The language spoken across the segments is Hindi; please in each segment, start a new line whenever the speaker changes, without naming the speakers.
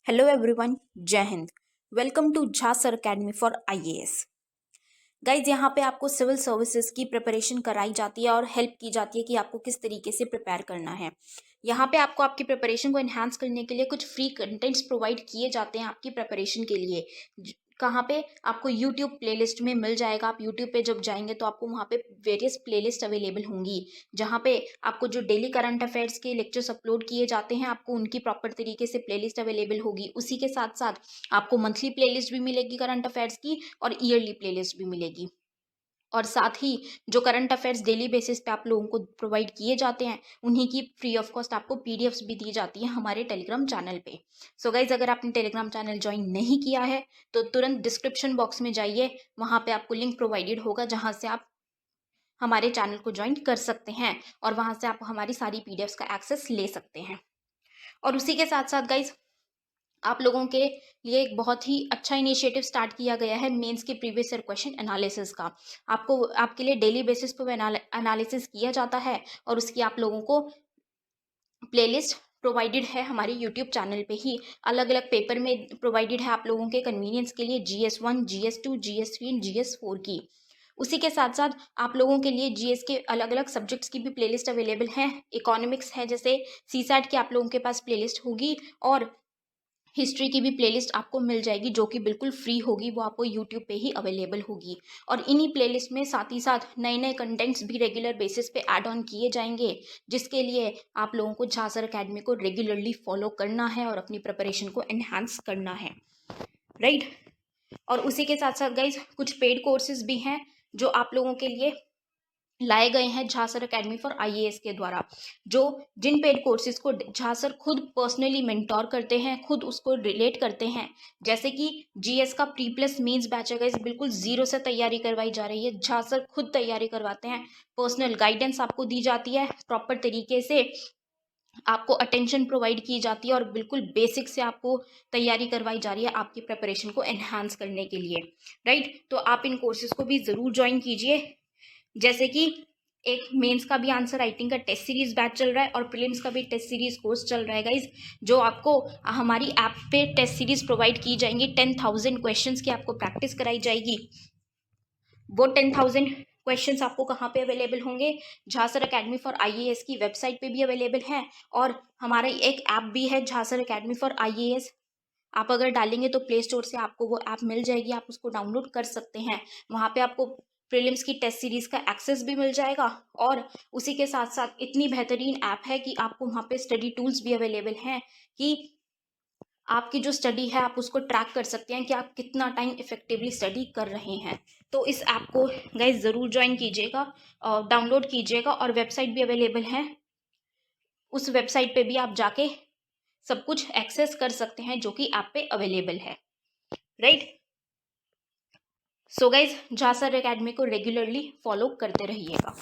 हेलो एवरीवन, जय Hind. Welcome to Jha sir academy for IAS. Guys, यहाँ पे आपको सिविल सर्विसेज की प्रिपरेशन कराई जाती है और हेल्प की जाती है कि आपको किस तरीके से प्रिपेयर करना है। यहाँ पे आपको आपकी प्रिपरेशन को एनहांस करने के लिए कुछ फ्री कंटेंट्स प्रोवाइड किए जाते हैं आपकी प्रिपरेशन के लिए। कहाँ पे आपको यूट्यूब प्लेलिस्ट में मिल जाएगा। आप यूट्यूब पे जब जाएंगे तो आपको वहाँ पे वेरियस प्लेलिस्ट अवेलेबल होंगी, जहाँ पे आपको जो डेली करंट अफेयर्स के लेक्चर्स अपलोड किए जाते हैं आपको उनकी प्रॉपर तरीके से प्लेलिस्ट अवेलेबल होगी। उसी के साथ साथ आपको मंथली प्लेलिस्ट भी मिलेगी करंट अफेयर्स की और ईयरली प्लेलिस्ट भी मिलेगी। और साथ ही जो करंट अफेयर्स डेली बेसिस पे आप लोगों को प्रोवाइड किए जाते हैं उन्हीं की फ्री ऑफ कॉस्ट आपको पीडीएफ्स भी दी जाती है हमारे टेलीग्राम चैनल पे। सो गाइज, अगर आपने टेलीग्राम चैनल ज्वाइन नहीं किया है तो तुरंत डिस्क्रिप्शन बॉक्स में जाइए, वहाँ पे आपको लिंक प्रोवाइडेड होगा जहाँ से आप हमारे चैनल को ज्वाइन कर सकते हैं और वहाँ से आप हमारी सारी पीडीएफ्स का एक्सेस ले सकते हैं। और उसी के साथ साथ गाइज, आप लोगों के लिए एक बहुत ही अच्छा इनिशिएटिव स्टार्ट किया गया है मेंस के प्रीवियस ईयर क्वेश्चन एनालिसिस का। आपको आपके लिए डेली बेसिस पर एनालिसिस किया जाता है और उसकी आप लोगों को प्लेलिस्ट प्रोवाइडेड है हमारे यूट्यूब चैनल पे ही। अलग अलग पेपर में प्रोवाइडेड है आप लोगों के कन्वीनियंस के लिए, GS1, GS2, GS3 and GS4 की। उसी के साथ साथ आप लोगों के लिए जीएस के अलग अलग सब्जेक्ट्स की भी प्लेलिस्ट अवेलेबल है। इकोनॉमिक्स है, जैसे सीसैट की आप लोगों के पास प्लेलिस्ट होगी और हिस्ट्री की भी प्लेलिस्ट आपको मिल जाएगी जो कि बिल्कुल फ्री होगी, वो आपको यूट्यूब पे ही अवेलेबल होगी। और इन्हीं प्लेलिस्ट में साथ ही साथ नए नए कंटेंट्स भी रेगुलर बेसिस पे ऐड ऑन किए जाएंगे, जिसके लिए आप लोगों को झा सर अकेडमी को रेगुलरली फॉलो करना है और अपनी प्रिपरेशन को एनहांस करना है, राइट। और उसी के साथ साथ गाइज, कुछ पेड कोर्सेज भी हैं जो आप लोगों के लिए लाए गए हैं Jha sir academy for IAS के द्वारा, जो जिन पेड कोर्सेज को झा सर खुद पर्सनली मेंटोर करते हैं, खुद उसको रिलेट करते हैं। जैसे कि जीएस का प्री प्लस मींस बैच है गाइस, बिल्कुल जीरो से तैयारी करवाई जा रही है। झा सर खुद तैयारी करवाते हैं, पर्सनल गाइडेंस आपको दी जाती है, प्रॉपर तरीके से आपको अटेंशन प्रोवाइड की जाती है और बिल्कुल बेसिक से आपको तैयारी करवाई जा रही है आपकी प्रिपरेशन को एनहांस करने के लिए, राइट। तो आप इन कोर्सेज को भी ज़रूर ज्वाइन कीजिए। जैसे कि एक मेंस का भी आंसर राइटिंग का टेस्ट सीरीज बैच चल रहा है और प्रीलिम्स का भी टेस्ट सीरीज कोर्स चल रहा है गाइज, जो आपको हमारी ऐप पे टेस्ट सीरीज प्रोवाइड की जाएंगी। 10,000 क्वेश्चंस की आपको प्रैक्टिस कराई जाएगी। वो 10,000 क्वेश्चंस आपको कहाँ पे अवेलेबल होंगे? Jha sir academy for IAS की वेबसाइट पे भी अवेलेबल है और हमारा एक ऐप भी है Jha sir academy for IAS. आप अगर डालेंगे तो प्ले स्टोर से आपको वो ऐप मिल जाएगी, आप उसको डाउनलोड कर सकते हैं। वहाँ पे आपको प्रीलिम्स की टेस्ट सीरीज का एक्सेस भी मिल जाएगा और उसी के साथ साथ इतनी बेहतरीन ऐप है कि आपको वहाँ पे स्टडी टूल्स भी अवेलेबल हैं कि आपकी जो स्टडी है आप उसको ट्रैक कर सकते हैं कि आप कितना टाइम इफेक्टिवली स्टडी कर रहे हैं। तो इस ऐप को गाइज ज़रूर ज्वाइन कीजिएगा, डाउनलोड कीजिएगा और वेबसाइट भी अवेलेबल है। उस वेबसाइट पे भी आप जाके सब कुछ एक्सेस कर सकते हैं जो कि ऐप पे अवेलेबल है, right. So guys, Jha sir academy को रेगुलरली फॉलो करते रहिएगा।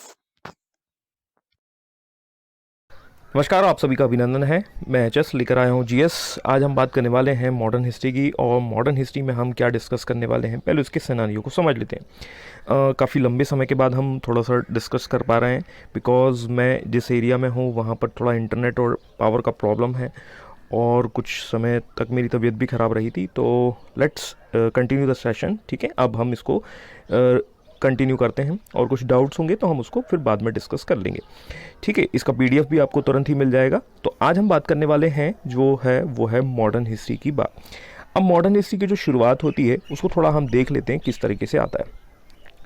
नमस्कार, आप सभी का अभिनंदन है। मैं एचएस लेकर आया हूँ जीएस। आज हम बात करने वाले हैं मॉडर्न हिस्ट्री की, और मॉडर्न हिस्ट्री में हम क्या डिस्कस करने वाले हैं पहले उसके सिनेरियो को समझ लेते हैं। काफ़ी लंबे समय के बाद हम थोड़ा सा डिस्कस कर पा रहे हैं, बिकॉज़ मैं जिस एरिया में हूँ वहाँ पर थोड़ा इंटरनेट और पावर का प्रॉब्लम है और कुछ समय तक मेरी तबीयत भी ख़राब रही थी। तो लेट्स कंटिन्यू द सेशन, ठीक है। अब हम इसको कंटिन्यू करते हैं और कुछ डाउट्स होंगे तो हम उसको फिर बाद में डिस्कस कर लेंगे, ठीक है। इसका पीडीएफ भी आपको तुरंत ही मिल जाएगा। तो आज हम बात करने वाले हैं जो है वो है मॉडर्न हिस्ट्री की बात। अब मॉडर्न हिस्ट्री की जो शुरुआत होती है उसको थोड़ा हम देख लेते हैं किस तरीके से आता है।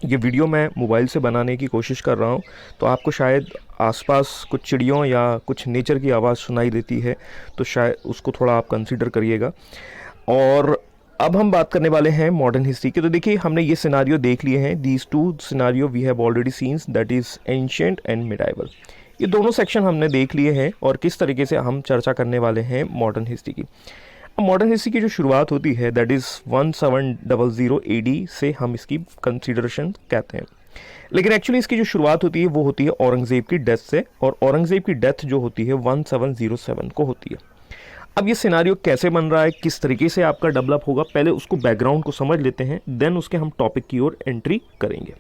ये वीडियो मैं मोबाइल से बनाने की कोशिश कर रहा हूँ, तो आपको शायद आसपास कुछ चिड़ियों या कुछ नेचर की आवाज़ सुनाई देती है, तो शायद उसको थोड़ा आप कंसीडर करिएगा। और अब हम बात करने वाले हैं मॉडर्न हिस्ट्री की। तो देखिए, हमने ये सिनारियो देख लिए हैं। These two scenario we have already scenes, that is ancient and medieval. ये दोनों सेक्शन हमने देख लिए हैं और किस तरीके से हम चर्चा करने वाले हैं मॉडर्न हिस्ट्री की। अब मॉडर्न हिस्ट्री की जो शुरुआत होती है दैट इज़ 1700 AD से हम इसकी कंसीडरेशन कहते हैं। लेकिन एक्चुअली इसकी जो शुरुआत होती है वो होती है औरंगज़ेब की डेथ से, और औरंगज़ेब की डेथ जो होती है 1707 को होती है। अब ये सिनारियो कैसे बन रहा है, किस तरीके से आपका डेवलप होगा, पहले उसको बैकग्राउंड को समझ लेते हैं, देन उसके हम टॉपिक की ओर एंट्री करेंगे।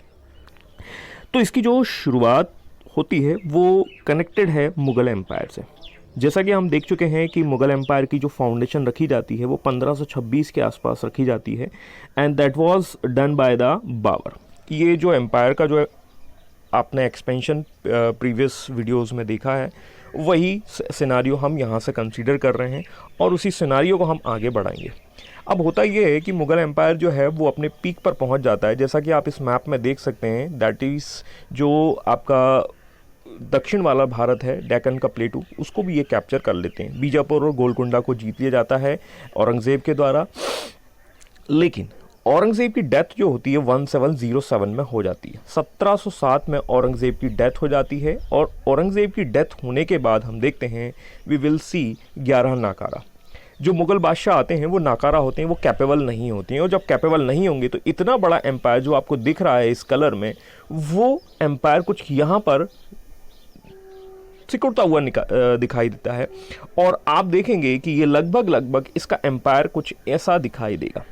तो इसकी जो शुरुआत होती है वो कनेक्टेड है मुग़ल एम्पायर से। जैसा कि हम देख चुके हैं कि मुग़ल एम्पायर की जो फाउंडेशन रखी जाती है वो 1526 के आसपास रखी जाती है, and that was done by the Babur. ये जो एम्पायर का जो आपने एक्सपेंशन प्रीवियस वीडियोस में देखा है, वही सिनारियो हम यहाँ से कंसीडर कर रहे हैं और उसी सिनारियो को हम आगे बढ़ाएंगे। अब होता ये है कि मुग़ल एम्पायर जो है वो अपने पीक पर पहुँच जाता है, जैसा कि आप इस मैप में देख सकते हैं। दैट इज़ जो आपका दक्षिण वाला भारत है, डेक्कन का प्लेटू, उसको भी ये कैप्चर कर लेते हैं। बीजापुर और गोलकुंडा को जीत लिया जाता है औरंगज़ेब के द्वारा, लेकिन औरंगज़ेब की डेथ जो होती है 1707 में हो जाती है। 1707 में औरंगज़ेब की डेथ हो जाती है, और औरंगज़ेब की डेथ होने के बाद हम देखते हैं वी विल सी 11 नाकारा। जो मुग़ल बादशाह आते हैं वो नाकारा होते हैं, वो कैपेबल नहीं होते हैं, और जब कैपेबल नहीं होंगे तो इतना बड़ा एम्पायर जो आपको दिख रहा है इस कलर में, वो एम्पायर कुछ यहाँ पर सिकुड़ता हुआ दिखाई देता है, और आप देखेंगे कि ये लगभग इसका एम्पायर कुछ ऐसा दिखाई देगा।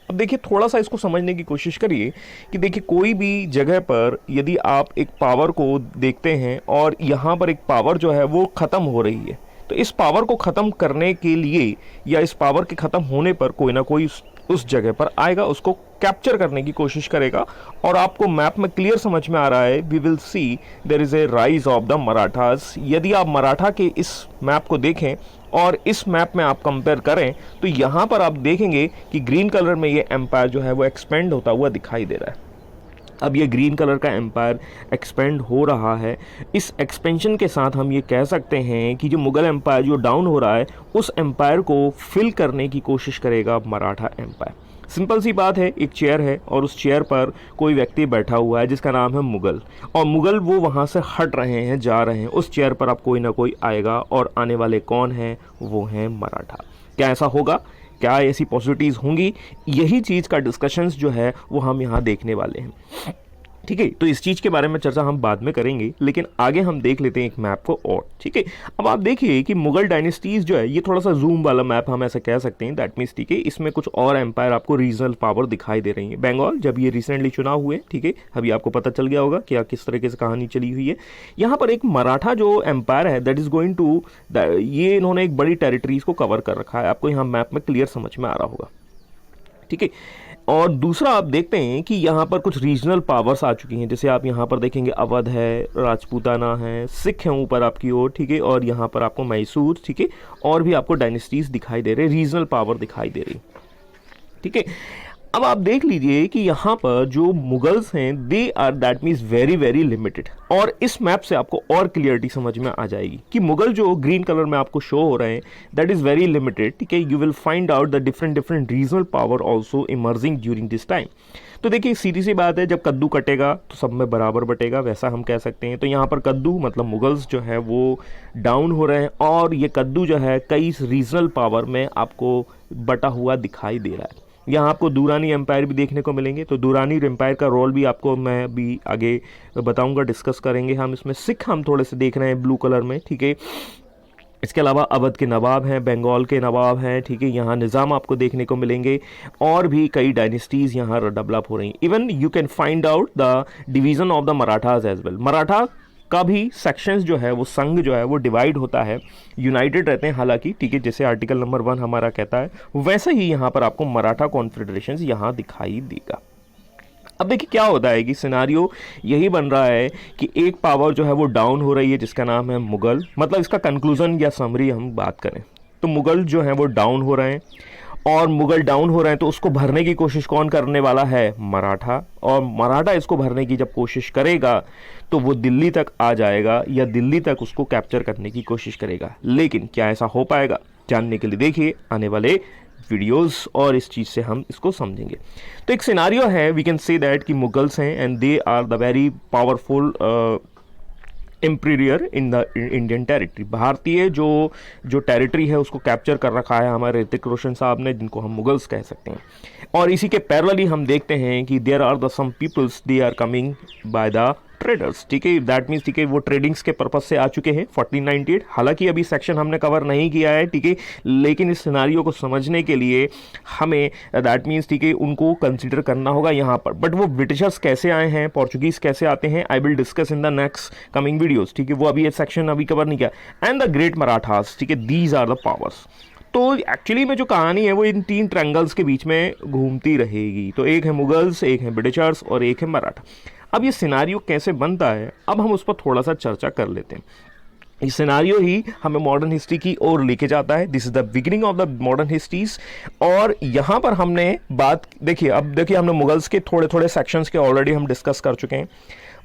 अब देखिए, थोड़ा सा इसको समझने की कोशिश करिए कि देखिए, कोई भी जगह पर यदि आप एक पावर को देखते हैं और यहाँ पर एक पावर जो है वो ख़त्म हो रही है, तो इस पावर को ख़त्म करने के लिए या इस पावर के ख़त्म होने पर कोई ना कोई उस जगह पर आएगा, उसको कैप्चर करने की कोशिश करेगा। और आपको मैप में क्लियर समझ में आ रहा है, we will see there is a rise of the Marathas. यदि आप मराठा के इस मैप को देखें और इस मैप में आप कंपेयर करें, तो यहाँ पर आप देखेंगे कि ग्रीन कलर में ये एम्पायर जो है वो एक्सपेंड होता हुआ दिखाई दे रहा है। अब ये ग्रीन कलर का एम्पायर एक्सपेंड हो रहा है। इस एक्सपेंशन के साथ हम ये कह सकते हैं कि जो मुग़ल एम्पायर जो डाउन हो रहा है, उस एम्पायर को फिल करने की कोशिश करेगा मराठा एम्पायर। सिंपल सी बात है, एक चेयर है और उस चेयर पर कोई व्यक्ति बैठा हुआ है जिसका नाम है मुग़ल, और मुग़ल वो वहाँ से हट रहे हैं, जा रहे हैं। उस चेयर पर अब कोई ना कोई आएगा, और आने वाले कौन हैं? वो हैं मराठा। क्या ऐसा होगा? क्या ऐसी पॉसिबिलिटीज़ होंगी? यही चीज़ का डिस्कशंस जो है वो हम यहाँ देखने वाले हैं। ठीक है, तो इस चीज़ के बारे में चर्चा हम बाद में करेंगे, लेकिन आगे हम देख लेते हैं एक मैप को और। ठीक है, अब आप देखिए कि मुग़ल डायनेस्टीज़ जो है, ये थोड़ा सा जूम वाला मैप हम ऐसा कह सकते हैं। दैट मीन्स ठीक है, इसमें कुछ और एम्पायर आपको रीजनल पावर दिखाई दे रही है। बंगाल, जब ये रिसेंटली चुनाव हुए, ठीक है, अभी आपको पता चल गया होगा कि किस तरीके से कहानी चली हुई है। यहाँ पर एक मराठा जो एम्पायर है, दैट इज़ गोइंग टू, ये इन्होंने एक बड़ी टेरिटरीज को कवर कर रखा है। आपको यहाँ मैप में क्लियर समझ में आ रहा होगा। ठीक है, और दूसरा आप देखते हैं कि यहाँ पर कुछ रीजनल पावर्स आ चुकी हैं। जैसे आप यहाँ पर देखेंगे अवध है, राजपूताना है, सिख हैं ऊपर आपकी ओर, ठीक है, और यहाँ पर आपको मैसूर, ठीक है, और भी आपको डायनेस्टीज दिखाई दे रहे, रीजनल पावर दिखाई दे रही। ठीक है, अब आप देख लीजिए कि यहाँ पर जो मुगल्स हैं, they are that means very very limited. और इस मैप से आपको और क्लियरिटी समझ में आ जाएगी कि मुगल जो ग्रीन कलर में आपको शो हो रहे हैं, दैट इज़ वेरी लिमिटेड। ठीक है, you will find out the different regional power also emerging during this time. तो देखिए, सीधी सी बात है, जब कद्दू कटेगा तो सब में बराबर बटेगा, वैसा हम कह सकते हैं। तो यहाँ पर कद्दू मतलब मुगल्स जो है वो डाउन हो रहे हैं, और ये कद्दू जो है कई रीजनल पावर में आपको बटा हुआ दिखाई दे रहा है। यहाँ आपको दुरानी एम्पायर भी देखने को मिलेंगे। तो दुरानी एम्पायर का रोल भी आपको मैं भी आगे बताऊंगा, डिस्कस करेंगे हम इसमें। सिख हम थोड़े से देख रहे हैं ब्लू कलर में, ठीक है। इसके अलावा अवध के नवाब हैं, बंगाल के नवाब हैं, ठीक है, यहाँ निज़ाम आपको देखने को मिलेंगे, और भी कई डायनेस्टीज़ यहाँ डेवलप हो रही हैं। Even you can find out the division of the Marathas as well. Maratha का भी सेक्शंस जो है वो संघ जो है वो डिवाइड होता है, यूनाइटेड रहते हैं हालांकि, ठीक है, जैसे आर्टिकल नंबर 1 हमारा कहता है, वैसे ही यहाँ पर आपको मराठा कॉन्फेडरेशन यहाँ दिखाई देगा। अब देखिए क्या होता है कि सिनारियो यही बन रहा है कि एक पावर जो है वो डाउन हो रही है जिसका नाम है मुगल। मतलब इसका कंक्लूजन या समरी हम बात करें तो मुगल जो है वो डाउन हो रहे हैं, और मुगल डाउन हो रहे हैं तो उसको भरने की कोशिश कौन करने वाला है? मराठा। और मराठा इसको भरने की जब कोशिश करेगा तो वो दिल्ली तक आ जाएगा, या दिल्ली तक उसको कैप्चर करने की कोशिश करेगा। लेकिन क्या ऐसा हो पाएगा? जानने के लिए देखिए आने वाले वीडियोस, और इस चीज़ से हम इसको समझेंगे। तो एक सिनारियो है, वी कैन से दैट कि मुगल्स हैं and they are the very powerful emperor in the Indian territory. भारतीय जो टेरिटरी है उसको कैप्चर कर रखा है हमारे ऋतिक रोशन साहब ने, जिनको हम मुगल्स कह सकते हैं। और इसी के पैरेलली हम देखते हैं कि there are the some peoples, they are coming by the traders, ठीक है, दैट मीन्स, ठीक है, वो ट्रेडिंग्स के पर्पज से आ चुके हैं 1498। हालांकि अभी सेक्शन हमने कवर नहीं किया है, ठीक है, लेकिन इस सिनारियो को समझने के लिए हमें दैट मीन्स, ठीक है, उनको कंसिडर करना होगा यहाँ पर। बट वो ब्रिटिशर्स कैसे आए हैं, पोर्चुगीज कैसे आते हैं, I will discuss in the next coming videos, ठीक है, वो अभी ये सेक्शन अभी कवर नहीं किया। एंड द ग्रेट मराठास, ठीक है, दीज आर द पावर्स। तो एक्चुअली में जो कहानी है वो इन तीन ट्रायंगल्स के बीच में घूमती रहेगी। तो एक है मुगल्स, एक है ब्रिटिशर्स और एक है मराठा। अब ये सिनारियो कैसे बनता है, अब हम उस पर थोड़ा सा चर्चा कर लेते हैं। ये सिनारियो ही हमें मॉडर्न हिस्ट्री की ओर लेके जाता है। This is the beginning of the modern histories. और यहाँ पर हमने बात देखिए, अब देखिए, हमने मुगल्स के थोड़े थोड़े सेक्शंस के ऑलरेडी हम डिस्कस कर चुके हैं।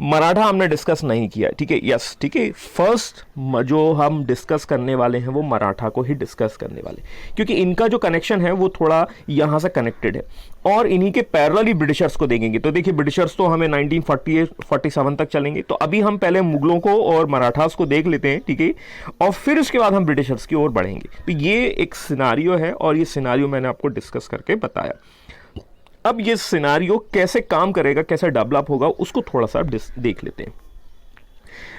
मराठा हमने डिस्कस नहीं किया, ठीक है, यस, ठीक है। फर्स्ट जो हम डिस्कस करने वाले हैं वो मराठा को ही डिस्कस करने वाले, क्योंकि इनका जो कनेक्शन है वो थोड़ा यहाँ से कनेक्टेड है और इन्हीं के पैरेलली ब्रिटिशर्स को देखेंगे। तो देखिए, ब्रिटिशर्स तो हमें 1948-47 तक चलेंगे, तो अभी हम पहले मुगलों को और मराठास को देख लेते हैं, ठीक है, और फिर उसके बाद हम ब्रिटिशर्स की ओर बढ़ेंगे। तो ये एक सिनारियो है और ये सिनारियो मैंने आपको डिस्कस करके बताया। अब ये सिनारियो कैसे काम करेगा, कैसे डेवलप होगा, उसको थोड़ा सा देख लेते हैं।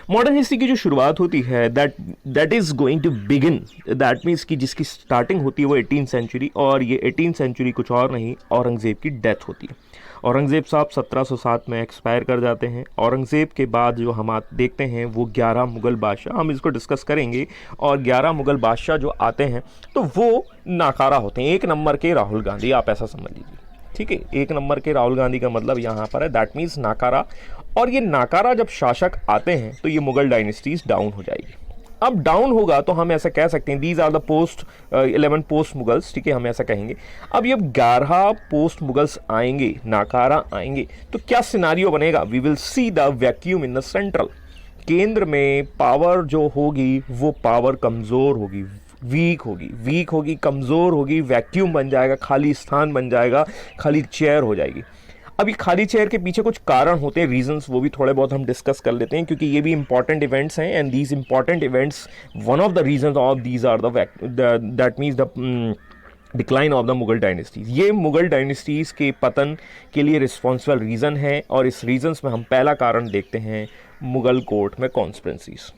मॉडर्न हिस्ट्री की जो शुरुआत होती है that is going to begin, that means कि जिसकी स्टार्टिंग होती है वो 18th सेंचुरी, और ये 18th सेंचुरी कुछ और नहीं, औरंगज़ेब की डेथ होती है। औरंगज़ेब साहब 1707 में एक्सपायर कर जाते हैं। औरंगज़ेब के बाद जो हम देखते हैं वो 11 मुग़ल बादशाह, हम इसको डिस्कस करेंगे। और 11 मुग़ल बादशाह जो आते हैं तो वो नाकारा होते हैं, एक नंबर के राहुल गांधी, आप ऐसा समझ लीजिए, ठीक है। एक नंबर के राहुल गांधी का मतलब यहाँ पर है दैट मीन्स नाकारा। और ये नाकारा जब शासक आते हैं तो ये मुगल डायनेस्टीज डाउन हो जाएगी। अब डाउन होगा तो हम ऐसा कह सकते हैं these are the post 11 post Mughals, ठीक है, हम ऐसा कहेंगे। अब ये 11 पोस्ट मुगल्स आएंगे, नाकारा आएंगे, तो क्या सिनारियो बनेगा, we will see the vacuum in the central. केंद्र में पावर जो होगी वो पावर कमज़ोर होगी, वीक होगी, कमज़ोर होगी, वैक्यूम बन जाएगा, खाली स्थान बन जाएगा, खाली चेयर हो जाएगी। अभी खाली चेयर के पीछे कुछ कारण होते हैं, रीजंस, वो भी थोड़े बहुत हम डिस्कस कर लेते हैं, क्योंकि ये भी इंपॉर्टेंट इवेंट्स हैं। And these important events, one of the reasons of these are that means the decline of the Mughal dynasties. ये मुगल डायनेस्टीज के पतन के लिए रिस्पॉन्सिबल रीज़न है। और इस रीजंस में हम पहला कारण देखते हैं, मुगल कोर्ट में कॉन्स्पिरेसीज।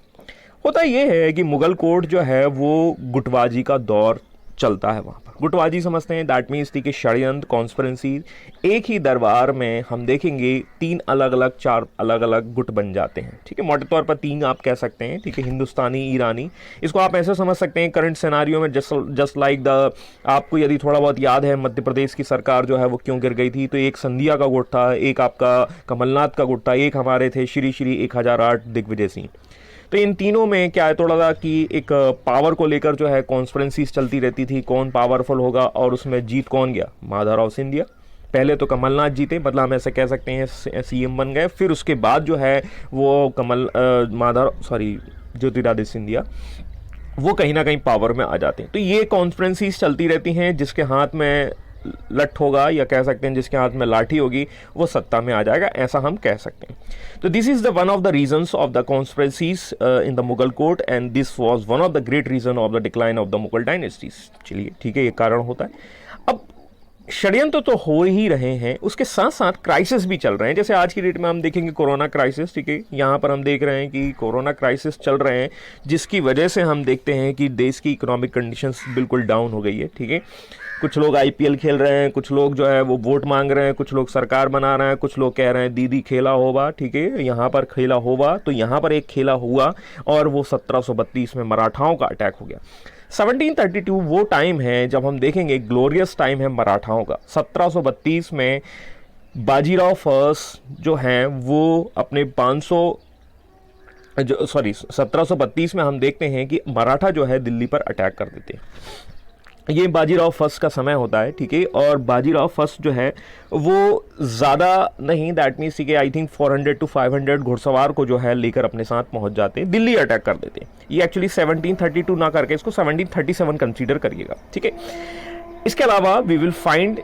होता यह है कि मुगल कोर्ट जो है वो गुटबाजी का दौर चलता है। वहाँ पर गुटबाजी समझते हैं दैट मीन्स कि षड्यंत्र, कॉन्स्पिरेसी। एक ही दरबार में हम देखेंगे 3 अलग अलग 4 अलग अलग गुट बन जाते हैं, ठीक है, मोटे तौर पर 3 आप कह सकते हैं, ठीक है, हिंदुस्तानी, ईरानी। इसको आप ऐसे समझ सकते हैं करंट सिनारियो में जस्ट लाइक द, आपको यदि थोड़ा बहुत याद है मध्य प्रदेश की सरकार जो है वो क्यों गिर गई थी, तो एक संधिया का गुट था, एक आपका कमलनाथ का गुट था, एक हमारे थे श्री 1008 दिग्विजय सिंह। तो इन तीनों में क्या है थोड़ा सा कि एक पावर को लेकर जो है कॉन्स्पिरेसीज चलती रहती थी, कौन पावरफुल होगा, और उसमें जीत कौन गया, माधवराव सिंधिया। पहले तो कमलनाथ जीते, मतलब हम ऐसे कह सकते हैं सीएम बन गए, फिर उसके बाद जो है वो ज्योतिरादित्य सिंधिया वो कहीं ना कहीं पावर में आ जाते हैं। तो ये कॉन्स्पिरेसीज चलती रहती हैं, जिसके हाथ में लठ होगा या कह सकते हैं जिसके हाथ में लाठी होगी वो सत्ता में आ जाएगा, ऐसा हम कह सकते हैं। तो this is the one of the reasons of the conspiracies in the Mughal court, and this was one of the great reason of the decline of the Mughal dynasties. चलिए ठीक है, ये कारण होता है। अब षड्यंत्र तो हो ही रहे हैं, उसके साथ साथ क्राइसिस भी चल रहे हैं। जैसे आज की डेट में हम देखेंगे कोरोना क्राइसिस, ठीक है, यहाँ पर हम देख रहे हैं कि कोरोना क्राइसिस चल रहे हैं, जिसकी वजह से हम देखते हैं कि देश की इकोनॉमिक कंडीशंस बिल्कुल डाउन हो गई है, ठीक है। कुछ लोग आईपीएल खेल रहे हैं, कुछ लोग जो है वो वोट मांग रहे हैं, कुछ लोग सरकार बना रहे हैं, कुछ लोग कह रहे हैं दीदी खेला होगा, ठीक है, यहाँ पर खेला होगा। तो यहाँ पर एक खेला हुआ और वो 1732 में मराठाओं का अटैक हो गया। 1732 वो टाइम है जब हम देखेंगे ग्लोरियस टाइम है मराठाओं का। 1732 में बाजीराव फर्स्ट जो हैं वो अपने 1732 में हम देखते हैं कि मराठा जो है दिल्ली पर अटैक कर देते हैं। ये बाजीराव फर्स्ट का समय होता है, ठीक है, और बाजीराव फर्स्ट जो है वो ज़्यादा नहीं, दैट मीन्स ठीक है, आई थिंक 400 to 500 घुड़सवार को जो है लेकर अपने साथ पहुंच जाते हैं, दिल्ली अटैक कर देते हैं। ये एक्चुअली 1732 ना करके इसको 1737 कंसीडर करिएगा, ठीक है। इसके अलावा we will find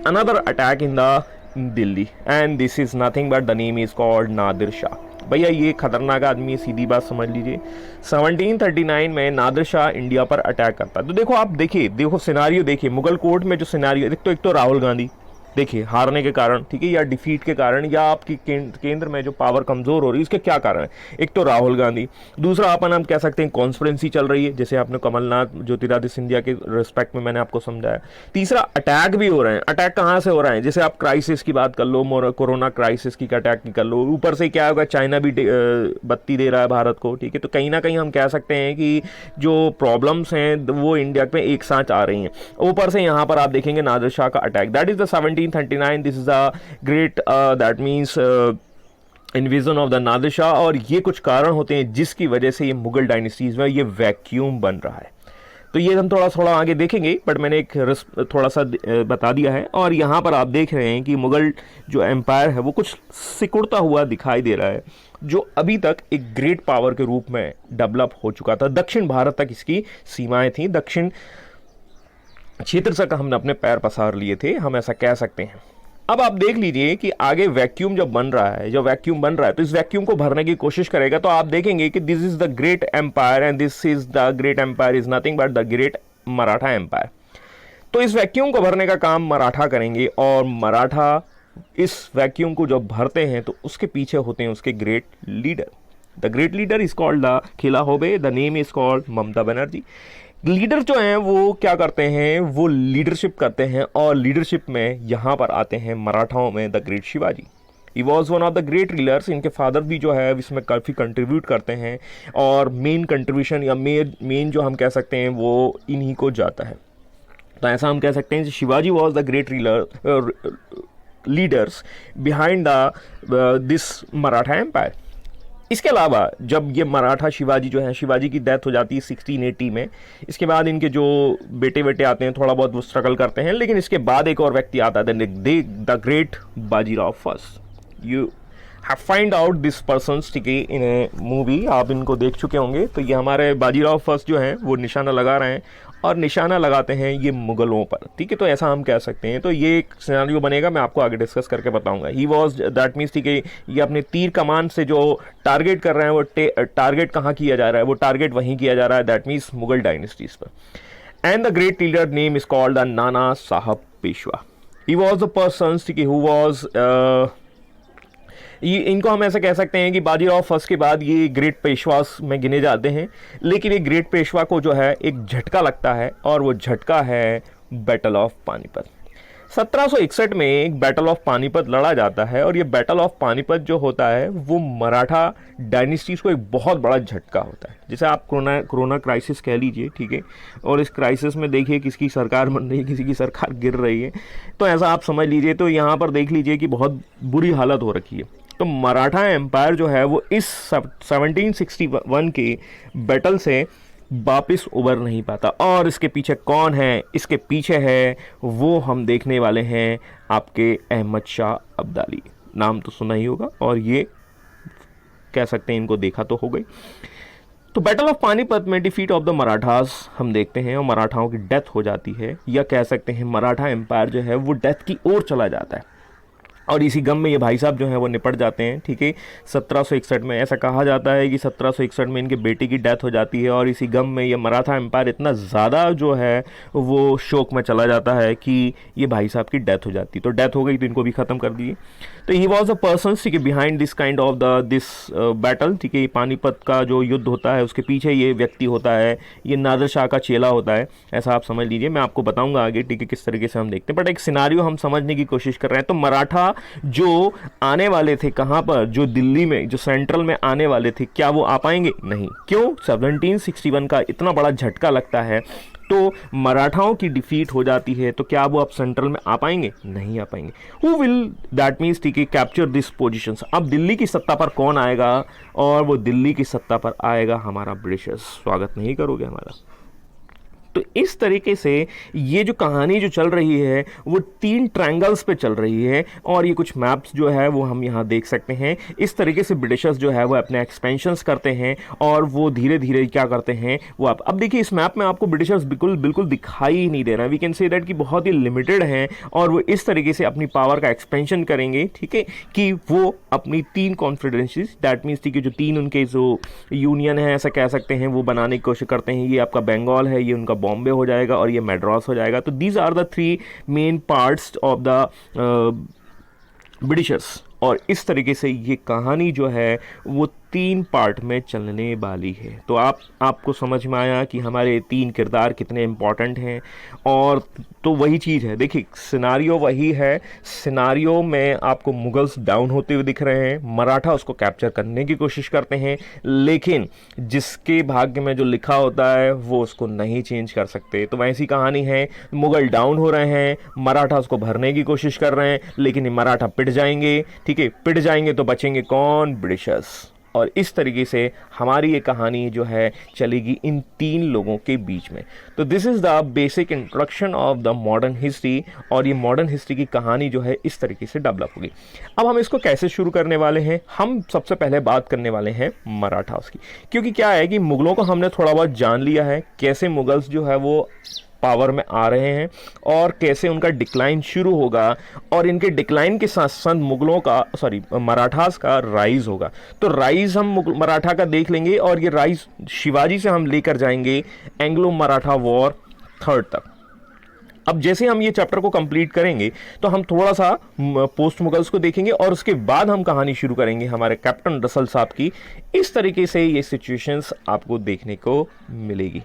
another attack in the Delhi, and this is nothing but the name is called Nadir Shah. भैया ये खतरनाक आदमी, सीधी बात समझ लीजिए। 1739 में नादिर शाह इंडिया पर अटैक करता है। तो देखो आप देखो सिनारियो देखिए, मुगल कोर्ट में जो सिनारियो, एक तो राहुल गांधी, देखिए हारने के कारण, ठीक है, या डिफीट के कारण, या आपकी केंद्र में जो पावर कमजोर हो रही है, इसके क्या कारण है? एक तो राहुल गांधी, दूसरा अपन हम कह सकते हैं कॉन्स्पिरेंसी चल रही है, जैसे आपने कमलनाथ ज्योतिरादित्य सिंधिया के रिस्पेक्ट में मैंने आपको समझाया। तीसरा अटैक भी हो रहे हैं। अटैक कहाँ से हो रहे हैं? जैसे आप क्राइसिस की बात कर लो, कोरोना क्राइसिस की अटैक की कर लो, ऊपर से क्या होगा, चाइना भी बत्ती दे रहा है भारत को, ठीक है। तो कहीं ना कहीं हम कह सकते हैं कि जो प्रॉब्लम्स हैं वो इंडिया में एक साथ आ रही हैं। ऊपर से यहाँ पर आप देखेंगे नादिर शाह का attack, that is the 1739, this is a great that means invasion of the Nadir Shah. और ये कुछ कारण होते हैं जिसकी वजह से ये मुगल डायनेस्टीज में ये वैक्यूम बन रहा है। तो ये हम थोड़ा आगे देखेंगे, बट मैंने एक थोड़ा सा बता दिया है। और यहाँ पर आप देख रहे हैं कि मुगल जो एम्पायर है वो कुछ सिकुड़ता हुआ दिखाई दे रहा है, जो अभी तक एक ग्रेट पावर के रूप में डेवलप हो चुका था। दक्षिण भारत तक इसकी सीमाएं थी, दक्षिण क्षेत्र तक हमने अपने पैर पसार लिए थे, हम ऐसा कह सकते हैं। अब आप देख लीजिए कि आगे वैक्यूम जब बन रहा है, तो इस वैक्यूम को भरने की कोशिश करेगा। तो आप देखेंगे कि this is the great empire and this is the great empire is nothing but the great Maratha empire. तो इस वैक्यूम को भरने का काम मराठा करेंगे, और मराठा इस वैक्यूम को जब भरते हैं तो उसके पीछे होते हैं उसके great leader. The great leader is called the खिला होबे, the name is called Mamata Banerjee. Leader जो हैं वो क्या करते हैं, वो लीडरशिप करते हैं, और लीडरशिप में यहाँ पर आते हैं मराठाओं में the great Shivaji. He was one of the great leaders. इनके फादर भी जो है इसमें काफ़ी कंट्रीब्यूट करते हैं, और मेन कंट्रीब्यूशन या मेन जो हम कह सकते हैं वो इन्हीं को जाता है। तो ऐसा हम कह सकते हैं Shivaji was the great leaders behind the this Maratha empire. इसके अलावा जब ये मराठा शिवाजी जो है, शिवाजी की डेथ हो जाती है 1680 में। इसके बाद इनके जो बेटे बेटे आते हैं, थोड़ा बहुत वो स्ट्रगल करते हैं, लेकिन इसके बाद एक और व्यक्ति आता है, the great Bajirao first. You have find out this persons, ठीक है, इन ए मूवी, आप इनको देख चुके होंगे। तो ये हमारे बाजीराव फर्स्ट जो हैं वो निशाना लगा रहे हैं, और निशाना लगाते हैं ये मुगलों पर, ठीक है। तो ऐसा हम कह सकते हैं। तो ये एक सिनेरियो बनेगा, मैं आपको आगे डिस्कस करके बताऊंगा। ही वॉज दैट मीन्स, ठीक है, ये अपने तीर कमान से जो टारगेट कर रहे हैं वो टारगेट कहाँ किया जा रहा है, वो टारगेट वहीं किया जा रहा है, दैट मीन्स मुगल डायनेस्टीज पर। And the great leader name is called the नाना साहब Peshwa. He was the person, ठीक है, हु वॉज इनको हम ऐसा कह सकते हैं कि बाजीराव फर्स्ट के बाद ये ग्रेट पेशवास में गिने जाते हैं। लेकिन ये ग्रेट पेशवा को जो है एक झटका लगता है, और वो झटका है बैटल ऑफ पानीपत। 1761 में एक बैटल ऑफ पानीपत लड़ा जाता है, और ये बैटल ऑफ पानीपत जो होता है वो मराठा डायनेस्टीज को एक बहुत बड़ा झटका होता है। जैसे आप कोरोना क्राइसिस कह लीजिए, ठीक है, और इस क्राइसिस में देखिए किसकी सरकार बन रही है, किसी की सरकार गिर रही है, तो ऐसा आप समझ लीजिए। तो यहाँ पर देख लीजिए कि बहुत बुरी हालत हो रखी है। तो मराठा एम्पायर जो है वो इस 1761 के बैटल से वापिस उबर नहीं पाता। और इसके पीछे कौन है? इसके पीछे है वो हम देखने वाले हैं आपके अहमद शाह अब्दाली। नाम तो सुना ही होगा, और ये कह सकते हैं इनको देखा तो हो गई। तो बैटल ऑफ पानीपत में डिफीट ऑफ द मराठास हम देखते हैं, और मराठाओं की डेथ हो जाती है, या कह सकते हैं मराठा एम्पायर जो है वो डेथ की ओर चला जाता है। और इसी गम में ये भाई साहब जो हैं वो निपट जाते हैं, ठीक है। 1761 में ऐसा कहा जाता है कि 1761 में इनके बेटे की डेथ हो जाती है, और इसी गम में ये मराठा एम्पायर इतना ज़्यादा जो है वो शोक में चला जाता है कि ये भाई साहब की डेथ हो जाती है। तो डेथ हो गई तो इनको भी ख़त्म कर दिए। तो ही वॉज अ पर्सन, ठीक है, behind this kind of this battle, ठीक है। पानीपत का जो युद्ध होता है उसके पीछे ये व्यक्ति होता है, ये नादिर शाह का चेला होता है, ऐसा आप समझ लीजिए। मैं आपको बताऊंगा आगे, ठीक है, किस तरीके से हम देखते हैं, बट एक सिनारियो हम समझने की कोशिश कर रहे हैं। तो मराठा जो आने वाले थे कहाँ पर, जो दिल्ली में, जो सेंट्रल में आने वाले थे, क्या वो आ पाएंगे? नहीं। क्यों? 1761 का इतना बड़ा झटका लगता है, तो मराठाओं की डिफीट हो जाती है, तो क्या वो अब सेंट्रल में आ पाएंगे? नहीं आ पाएंगे। हु विल दैट मीन्स, ठीक है, कैप्चर दिस पोजीशंस। अब दिल्ली की सत्ता पर कौन आएगा? और वो दिल्ली की सत्ता पर आएगा हमारा ब्रिटिशर्स। स्वागत नहीं करोगे हमारा? तो इस तरीके से ये जो कहानी जो चल रही है वो 3 ट्रायंगल्स पे चल रही है, और ये कुछ मैप्स जो है वो हम यहाँ देख सकते हैं। इस तरीके से ब्रिटिशर्स जो है वो अपने एक्सपेंशंस करते हैं, और वो धीरे धीरे क्या करते हैं वो अब देखिए इस मैप में आपको ब्रिटिशर्स बिल्कुल दिखाई ही नहीं दे रहा है। वी कैन से दैट कि बहुत ही लिमिटेड हैं, और वो इस तरीके से अपनी पावर का एक्सपेंशन करेंगे, ठीक है, कि वो अपनी 3 कॉन्फिडेंसीज, दैट मीन्स, ठीक है, जो 3 उनके जो यूनियन है ऐसा कह सकते हैं, वो बनाने की कोशिश करते हैं। ये आपका बंगाल है, ये उनका बॉम्बे हो जाएगा और ये मैड्रास हो जाएगा। तो these are the 3 main parts of the Britishers. और इस तरीके से ये कहानी जो है वो 3 पार्ट में चलने वाली है। तो आपको समझ में आया कि हमारे 3 किरदार कितने इम्पॉर्टेंट हैं। और तो वही चीज़ है, देखिए सिनारियो वही है। सिनारियो में आपको मुगल्स डाउन होते हुए दिख रहे हैं, मराठा उसको कैप्चर करने की कोशिश करते हैं, लेकिन जिसके भाग्य में जो लिखा होता है वो उसको नहीं चेंज कर सकते। तो वैसी कहानी है, मुगल डाउन हो रहे हैं, मराठा उसको भरने की कोशिश कर रहे हैं, लेकिन ये मराठा पिट जाएंगे। ठीक है, पिट जाएंगे तो बचेंगे कौन? ब्रिटिशर्स। और इस तरीके से हमारी ये कहानी जो है चलेगी इन 3 लोगों के बीच में। तो this is the basic introduction of the modern history. और ये मॉडर्न हिस्ट्री की कहानी जो है इस तरीके से डेवलप होगी। अब हम इसको कैसे शुरू करने वाले हैं? हम सबसे पहले बात करने वाले हैं मराठास की, क्योंकि क्या है कि मुगलों को हमने थोड़ा बहुत जान लिया है, कैसे मुगल्स जो है वो पावर में आ रहे हैं और कैसे उनका डिक्लाइन शुरू होगा, और इनके डिक्लाइन के साथ साथ मुगलों का मराठास का राइज होगा। तो राइज हम मराठा का देख लेंगे, और ये राइज शिवाजी से हम लेकर जाएंगे एंग्लो मराठा वॉर 3rd तक। अब जैसे हम ये चैप्टर को कंप्लीट करेंगे तो हम थोड़ा सा पोस्ट मुगल्स को देखेंगे, और उसके बाद हम कहानी शुरू करेंगे हमारे कैप्टन रसल साहब की। इस तरीके से ये सिचुएशंस आपको देखने को मिलेगी।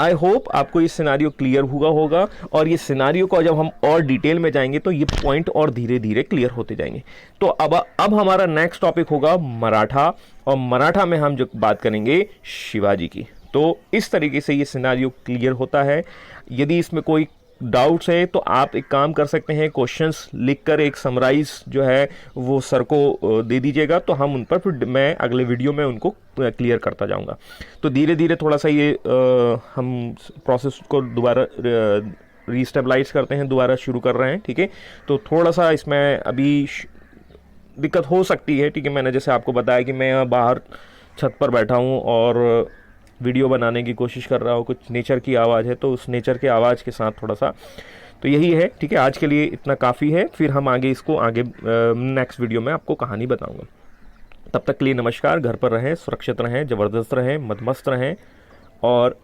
आई होप आपको ये सिनारियो क्लियर हुआ होगा, और ये सिनारियो को जब हम और डिटेल में जाएंगे तो ये पॉइंट और धीरे धीरे क्लियर होते जाएंगे। तो अब हमारा नेक्स्ट टॉपिक होगा मराठा, और मराठा में हम जो बात करेंगे शिवाजी की। तो इस तरीके से ये सिनारियो क्लियर होता है। यदि इसमें कोई डाउट्स है तो आप एक काम कर सकते हैं, क्वेश्चंस लिखकर एक समराइज जो है वो सर को दे दीजिएगा, तो हम उन पर फिर मैं अगले वीडियो में उनको क्लियर करता जाऊंगा। तो धीरे धीरे थोड़ा सा ये हम प्रोसेस को दोबारा रीस्टेबलाइज करते हैं, दोबारा शुरू कर रहे हैं। ठीक है, तो थोड़ा सा इसमें अभी दिक्कत हो सकती है। ठीक है, मैंने जैसे आपको बताया कि मैं बाहर छत पर बैठा हूँ और वीडियो बनाने की कोशिश कर रहा हूँ, कुछ नेचर की आवाज़ है, तो उस नेचर के आवाज़ के साथ थोड़ा सा तो यही है। ठीक है, आज के लिए इतना काफ़ी है, फिर हम आगे नेक्स्ट वीडियो में आपको कहानी बताऊँगा। तब तक के लिए नमस्कार। घर पर रहें, सुरक्षित रहें, ज़बरदस्त रहें, मदमस्त रहें, और